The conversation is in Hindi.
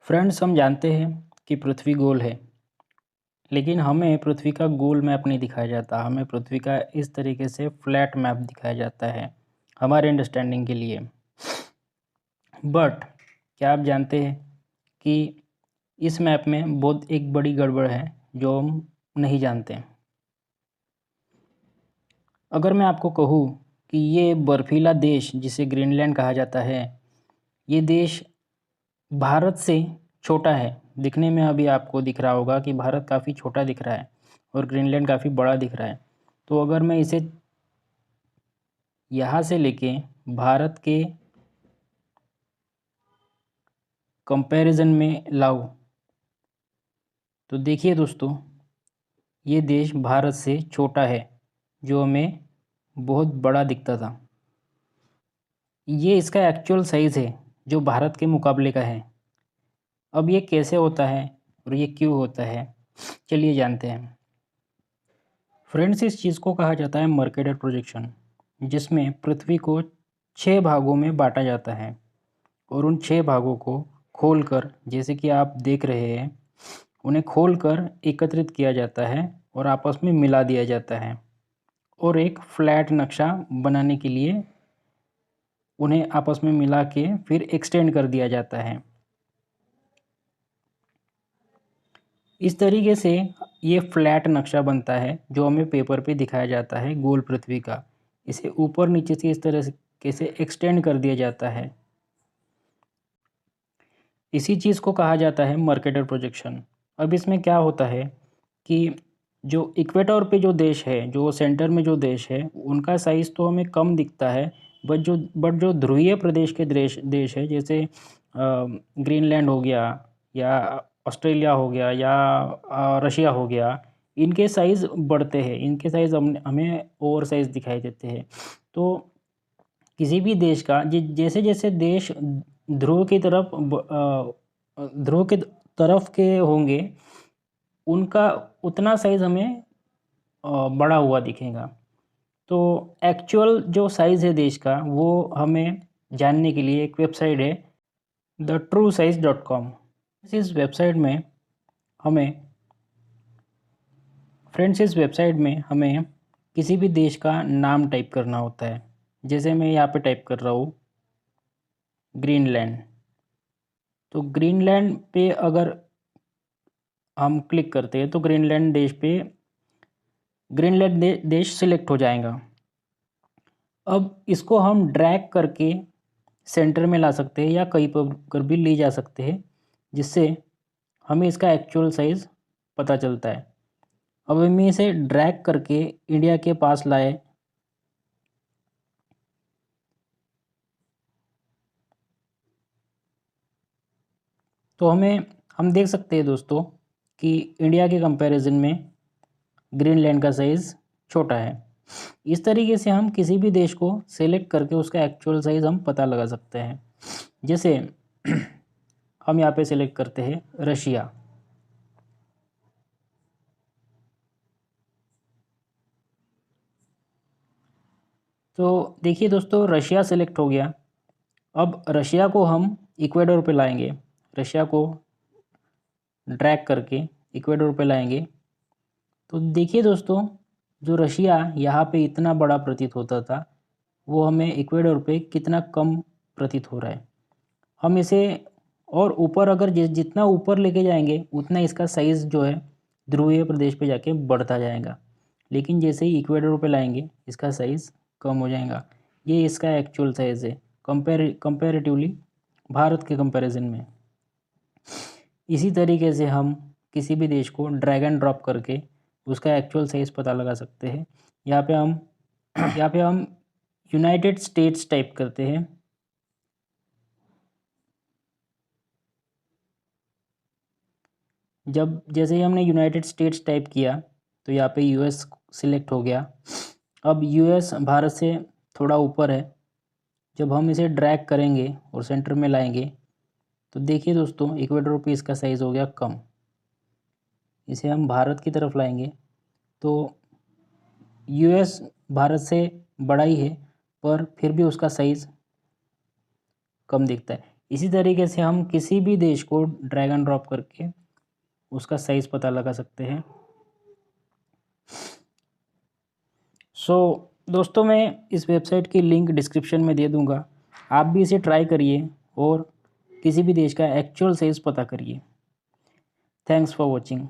फ्रेंड्स, हम जानते हैं कि पृथ्वी गोल है, लेकिन हमें पृथ्वी का गोल मैप नहीं दिखाया जाता। हमें पृथ्वी का इस तरीके से फ्लैट मैप दिखाया जाता है हमारे अंडरस्टैंडिंग के लिए। बट क्या आप जानते हैं कि इस मैप में बहुत एक बड़ी गड़बड़ है जो हम नहीं जानते। अगर मैं आपको कहूँ कि ये बर्फीला देश जिसे ग्रीनलैंड कहा जाता है, ये देश भारत से छोटा है। दिखने में अभी आपको दिख रहा होगा कि भारत काफ़ी छोटा दिख रहा है और ग्रीनलैंड काफ़ी बड़ा दिख रहा है। तो अगर मैं इसे यहाँ से लेके भारत के कंपैरिजन में लाऊं, तो देखिए दोस्तों, ये देश भारत से छोटा है जो हमें बहुत बड़ा दिखता था। ये इसका एक्चुअल साइज़ है जो भारत के मुकाबले का है। अब ये कैसे होता है और ये क्यों होता है, चलिए जानते हैं। फ्रेंड्स, इस चीज़ को कहा जाता है मर्केटर प्रोजेक्शन, जिसमें पृथ्वी को 6 भागों में बांटा जाता है और उन 6 भागों को खोलकर, जैसे कि आप देख रहे हैं, उन्हें खोलकर एकत्रित किया जाता है और आपस में मिला दिया जाता है और एक फ्लैट नक्शा बनाने के लिए उन्हें आपस में मिला के फिर एक्सटेंड कर दिया जाता है। इस तरीके से ये फ्लैट नक्शा बनता है जो हमें पेपर पे दिखाया जाता है गोल पृथ्वी का। इसे ऊपर नीचे से इस तरह से एक्सटेंड कर दिया जाता है। इसी चीज़ को कहा जाता है मर्केटर प्रोजेक्शन। अब इसमें क्या होता है कि जो इक्वेटर पे जो देश है, जो सेंटर में जो देश है, उनका साइज़ तो हमें कम दिखता है, बट जो ध्रुवीय प्रदेश के देश है, जैसे ग्रीनलैंड हो गया या ऑस्ट्रेलिया हो गया या रशिया हो गया, इनके साइज़ बढ़ते हैं, इनके साइज़ हमें ओवर साइज़ दिखाई देते हैं। तो किसी भी देश का जैसे जैसे देश ध्रुव की तरफ ध्रुव की तरफ के होंगे, उनका उतना साइज़ हमें बड़ा हुआ दिखेगा। तो एक्चुअल जो साइज़ है देश का, वो हमें जानने के लिए एक वेबसाइट है thetruesize.com। इस वेबसाइट में हमें इस वेबसाइट में हमें किसी भी देश का नाम टाइप करना होता है। जैसे मैं यहाँ पे टाइप कर रहा हूँ ग्रीनलैंड। तो ग्रीनलैंड पे अगर हम क्लिक करते हैं तो ग्रीनलैंड देश सिलेक्ट हो जाएगा। अब इसको हम ड्रैग करके सेंटर में ला सकते हैं या कहीं पर कर भी ले जा सकते हैं, जिससे हमें इसका एक्चुअल साइज़ पता चलता है। अब हम इसे ड्रैग करके इंडिया के पास लाए, तो हम देख सकते हैं दोस्तों कि इंडिया के कंपैरिजन में ग्रीनलैंड का साइज़ छोटा है। इस तरीके से हम किसी भी देश को सेलेक्ट करके उसका एक्चुअल साइज़ हम पता लगा सकते हैं। जैसे हम यहाँ पे सेलेक्ट करते हैं रशिया। तो देखिए दोस्तों, रशिया सेलेक्ट हो गया। अब रशिया को हम इक्वेडोर पे लाएंगे, रशिया को ड्रैग करके इक्वेडोर पे लाएंगे। तो देखिए दोस्तों, जो रशिया यहाँ पे इतना बड़ा प्रतीत होता था, वो हमें इक्वेडोर पे कितना कम प्रतीत हो रहा है। हम इसे और ऊपर अगर जितना ऊपर लेके जाएंगे, उतना इसका साइज़ जो है ध्रुवीय प्रदेश पे जाके बढ़ता जाएगा। लेकिन जैसे ही इक्वेडोर पे लाएंगे, इसका साइज़ कम हो जाएगा। ये इसका एक्चुअल साइज़ है कंपैरेटिवली भारत के कंपैरिजन में। इसी तरीके से हम किसी भी देश को ड्रैग एंड ड्रॉप करके उसका एक्चुअल साइज़ पता लगा सकते हैं। यहाँ पे हम यूनाइटेड स्टेट्स टाइप करते हैं। जब जैसे ही हमने यूनाइटेड स्टेट्स टाइप किया, तो यहाँ पे यूएस सिलेक्ट हो गया। अब यूएस भारत से थोड़ा ऊपर है। जब हम इसे ड्रैग करेंगे और सेंटर में लाएंगे, तो देखिए दोस्तों, इक्वेडोर पे इसका साइज़ हो गया कम। इसे हम भारत की तरफ लाएंगे तो यूएस भारत से बड़ा ही है, पर फिर भी उसका साइज़ कम दिखता है। इसी तरीके से हम किसी भी देश को ड्रैग एंड ड्रॉप करके उसका साइज़ पता लगा सकते हैं। दोस्तों मैं इस वेबसाइट की लिंक डिस्क्रिप्शन में दे दूंगा, आप भी इसे ट्राई करिए और किसी भी देश का एक्चुअल साइज़ पता करिए। Thanks for watching.